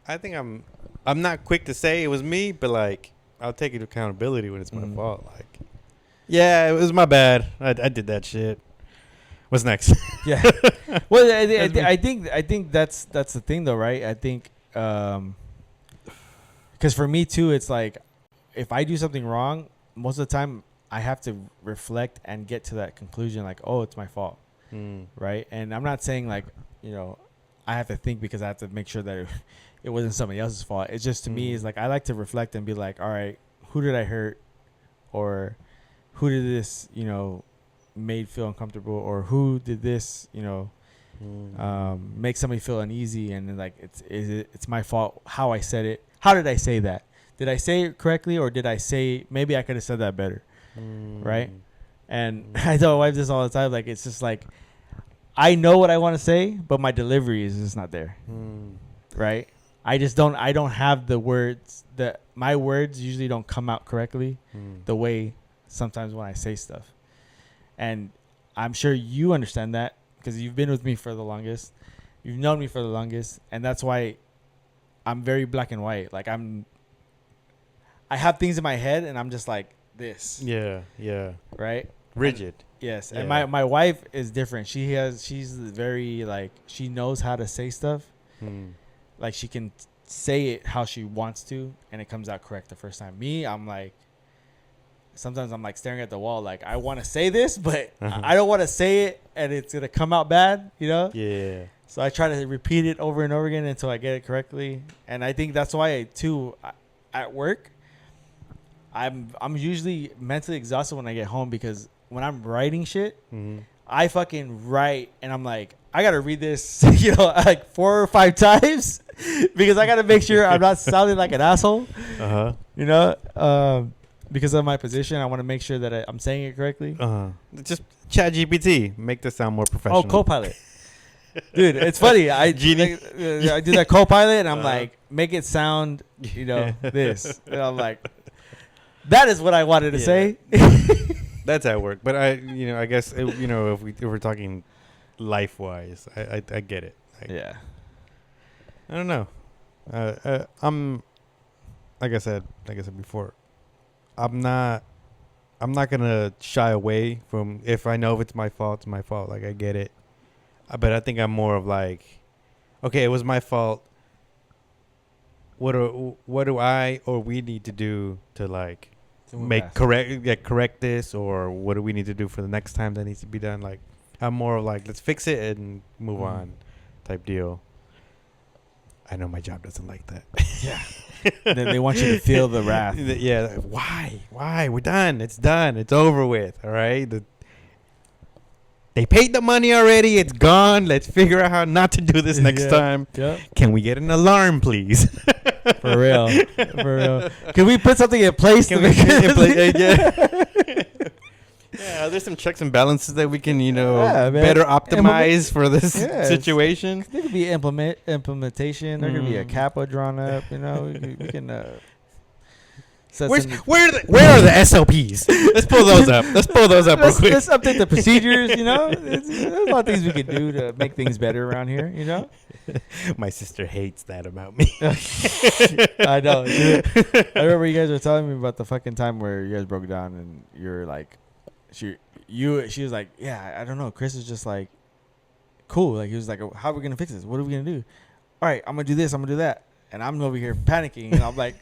I think I'm not quick to say it was me, but like I'll take it accountability when it's my fault. Like, yeah, it was my bad. I did that shit. What's next? Yeah. Well, I think that's the thing though, right? I think because for me too, it's like if I do something wrong, most of the time I have to reflect and get to that conclusion, like, oh, it's my fault, right? And I'm not saying like I have to think because I have to make sure that it wasn't somebody else's fault. It's just to me, is like I like to reflect and be like, all right, who did I hurt, or who did this made feel uncomfortable, or who did this make somebody feel uneasy, and then like it's my fault how I said it. How did I say that? Did I say it correctly, or did I say maybe I could have said that better, right? And I tell my wife this all the time. Like it's just like I know what I want to say, but my delivery is just not there, right? I don't have the words. My words usually don't come out correctly the way sometimes when I say stuff. And I'm sure you understand that because you've been with me for the longest. You've known me for the longest. And that's why I'm very black and white. Like I have things in my head and I'm just like this. Yeah. Right? Rigid. Yes. Yeah. And my wife is different. She's very like, she knows how to say stuff. Like she can say it how she wants to and it comes out correct the first time. Me, I'm like, sometimes I'm like staring at the wall, like I want to say this, but I don't want to say it and it's going to come out bad, Yeah. So I try to repeat it over and over again until I get it correctly. And I think that's why too, at work, I'm usually mentally exhausted when I get home because when I'm writing shit, I fucking write and I'm like, I got to read this, like 4 or 5 times because I got to make sure I'm not sounding like an asshole, because of my position. I want to make sure that I'm saying it correctly. Just ChatGPT, make this sound more professional. Oh, Copilot. Dude, it's funny. I do that Copilot and I'm like, make it sound, this. And I'm like, that is what I wanted to say. That's at work. But I guess, if we're talking life-wise, I get it. Yeah. I don't know. I'm, like I said before, I'm not gonna shy away from if I know if it's my fault, it's my fault. Like I get it, but I think I'm more of like, okay, it was my fault. What do I or we need to do to like correct this, or what do we need to do for the next time that needs to be done? Like I'm more of like, let's fix it and move on, type deal. I know my job doesn't like that. Yeah. They want you to feel the wrath. Yeah. Why? We're done. It's done. It's over with. All right. They paid the money already. It's gone. Let's figure out how not to do this next time. Yep. Can we get an alarm, please? For real. Can we put something in place? Yeah, there's some checks and balances that we can, better optimize for this situation. There could be implementation. There could be a CAPA drawn up. We can. Where are the SOPs? Let's pull those up. Real quick. Let's update the procedures. There's a lot of things we can do to make things better around here. My sister hates that about me. I know. Dude. I remember you guys were telling me about the fucking time where you guys broke down and you're like, she was like, yeah, I don't know. Chris is just like cool. Like he was like, how are we gonna fix this? What are we gonna do? All right, I'm gonna do this. I'm gonna do that. And I'm over here panicking, and I'm like,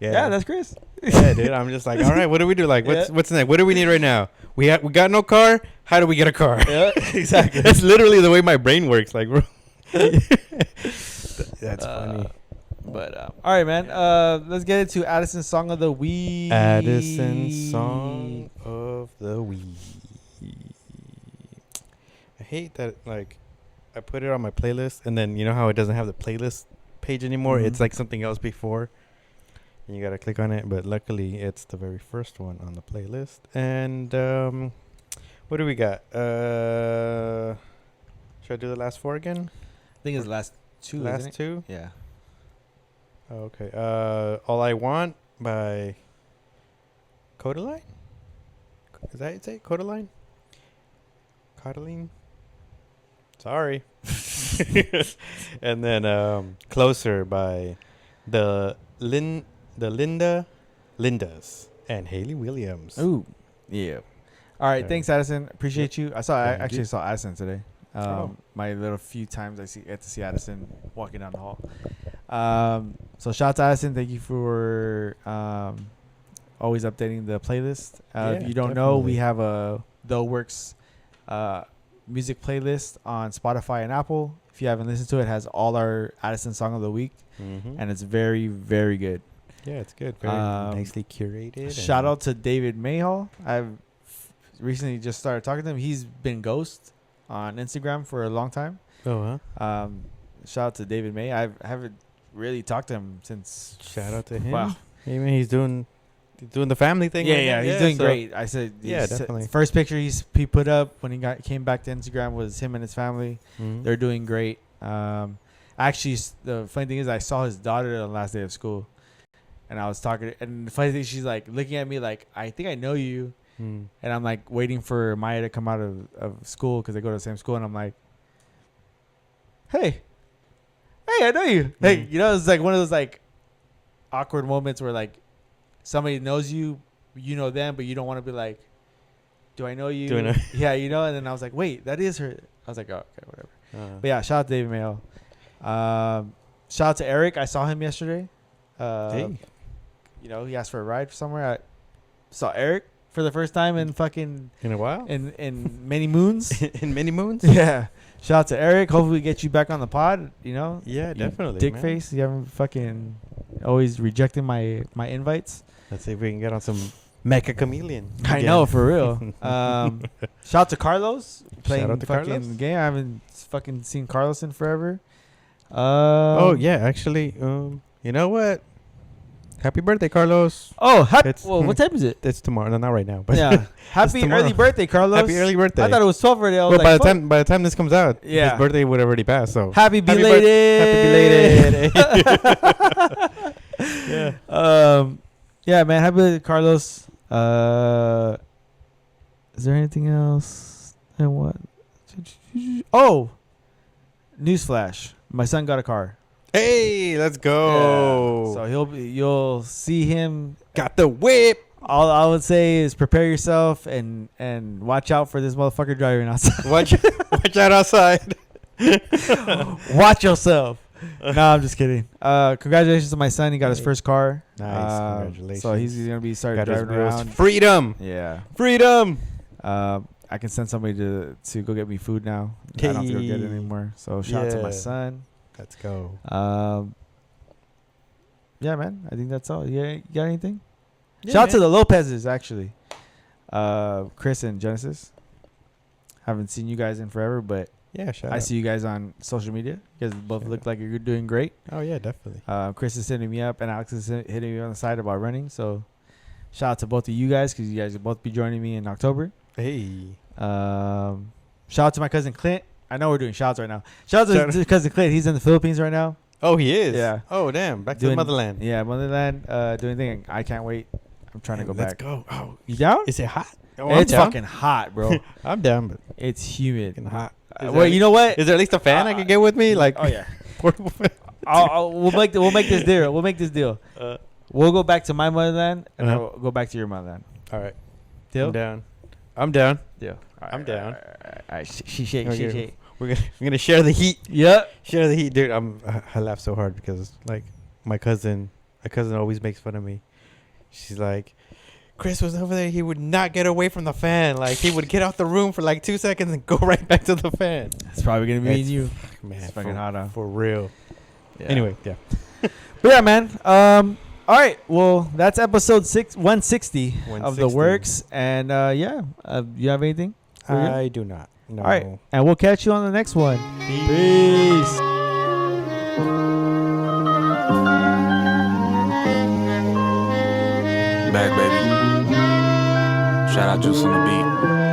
yeah, that's Chris. Yeah, dude. I'm just like, all right, what do we do? Like, what's next? What do we need right now? We got no car. How do we get a car? Yeah, exactly. That's literally the way my brain works. Like, bro. That's funny. But all right, man. Let's get into Addison's song of the week. Addison's song of the week. I hate that. Like, I put it on my playlist, and then you know how it doesn't have the playlist page anymore. Mhm. It's like something else before, and you gotta click on it. But luckily, it's the very first one on the playlist. And what do we got? Should I do the last four again? I think it's the last two. Last isn't it? two. Yeah. Okay. All I Want by Codaline? Is that how you say it? Codaline? Codaline? Sorry. And then Closer by the Lindas and Haley Williams. Ooh. Yeah. All right. Okay. Thanks, Addison. Appreciate you. I Thank actually you. saw Addison today. Oh. My little few times I get to see Addison walking down the hall. So shout out to Addison. Thank you for always updating the playlist. If Yeah, you don't know, we definitely. have a The Works music playlist on Spotify and Apple. If you haven't listened to it, it has all our Addison song of the week, Mm-hmm. and it's very, very good. Yeah, it's good. Very nicely curated. Shout out to David Mayhall. I've recently just started talking to him. He's been ghost on Instagram for a long time. Oh, huh? Shout out to David May. I haven't really talked to him since. Shout out to him. Wow. I mean, he's doing the family thing. Yeah, right yeah, now. he's doing so- great. I said, Yeah, definitely. First picture he put up when he came back to Instagram was him and his family. Mhm. They're doing great. Actually, the funny thing is, I saw his daughter on the last day of school, and I was talking. And the funny thing, she's like looking at me like, I think I know you. Mm. And I'm like waiting for Maya to come out of school because they go to the same school. And I'm like, hey, I know you. Hey, you know, it's like one of those like awkward moments where like somebody knows you, you know them, but you don't want to be like, do I know you? Do I know? Yeah, you know. And then I was like, wait, that is her. I was like, oh, okay, whatever. But yeah, shout out to David Mayo. Shout out to Eric. I saw him yesterday. Hey. You know, he asked for a ride somewhere. I saw Eric for the first time in fucking In a while? in many moons. In many moons? Yeah. Shout out to Eric. Hopefully we get you back on the pod, you know? Yeah, You definitely. Dick man. face. You haven't fucking always rejecting my invites. Let's see if we can get on some Mecha Chameleon. I again. know, for real. Shout out to Carlos playing Shout out to fucking Carlos. game. I haven't fucking seen Carlos in forever. Oh, yeah, actually, you know what? Happy birthday, Carlos. Oh, It's- well, what time is it? It's tomorrow. No, not right now. But Yeah. Happy tomorrow. early birthday, Carlos. happy early birthday. I thought it was 12 already. I was well, like, by the time this comes out, Yeah. his birthday would already pass. So happy Happy belated. happy belated. Yeah. Yeah, man. Happy birthday, Carlos. Is there anything else? And what? Oh, newsflash! My son got a car. Hey, let's go. Yeah, so you'll see him. Got the whip. All I would say is prepare yourself and watch out for this motherfucker driving outside. Watch out outside. Watch yourself. No, I'm just kidding. Congratulations to my son. He got his first car. Nice, congratulations. So he's gonna be starting Got his driving wheels. around. Freedom. Yeah. Freedom. I can send somebody to go get me food now. I don't have to go get it Hey. anymore. So shout out to my Yeah. son. Let's go. Yeah, man. I think that's all. You got anything? Yeah, Shout out to man. the Lopez's actually. Chris and Genesis. Haven't seen you guys in forever, but Yeah, shout I out. see you guys on social media. You guys both look like you're doing great. Oh yeah, definitely. Chris is hitting me up, and Alex is hitting me on the side about running. So, shout out to both of you guys because you guys will both be joining me in October. Hey. Shout out to my cousin Clint. I know we're doing shouts right now. Shout out to cousin Clint. He's in the Philippines right now. Oh, he is. Yeah. Oh, damn. Back to Doing- the motherland. Yeah, motherland. Doing thing. I can't wait. I'm trying to go Let's back. go. Oh, You down? is it hot? Oh, It's I'm down. fucking hot, bro. I'm down, but It's humid. fucking hot. Well, you know what? Is there at least a fan I could get with me? Like, oh yeah. portable fan? We'll make this deal. We'll make this deal. We'll go back to my motherland, and Uh-huh. I'll go back to your motherland. All right. Deal? I'm down. I'm down. Yeah. I'm down. All right. Shake. Okay. We're gonna share the heat. Yep. Share the heat, dude. I laugh so hard because like my cousin always makes fun of me. She's like, Chris was over there. He would not get away from the fan. Like he would get out the room for like 2 seconds and go right back to the fan. It's probably gonna be me and you. Man, It's fucking hot out. for real. Yeah. Anyway, yeah. But yeah, man. All right. Well, that's episode 160 of the 160. works. And yeah, you have anything? I do not. No. All right. And we'll catch you on the next one. Peace. Back, baby. Shout out Juice on the beat.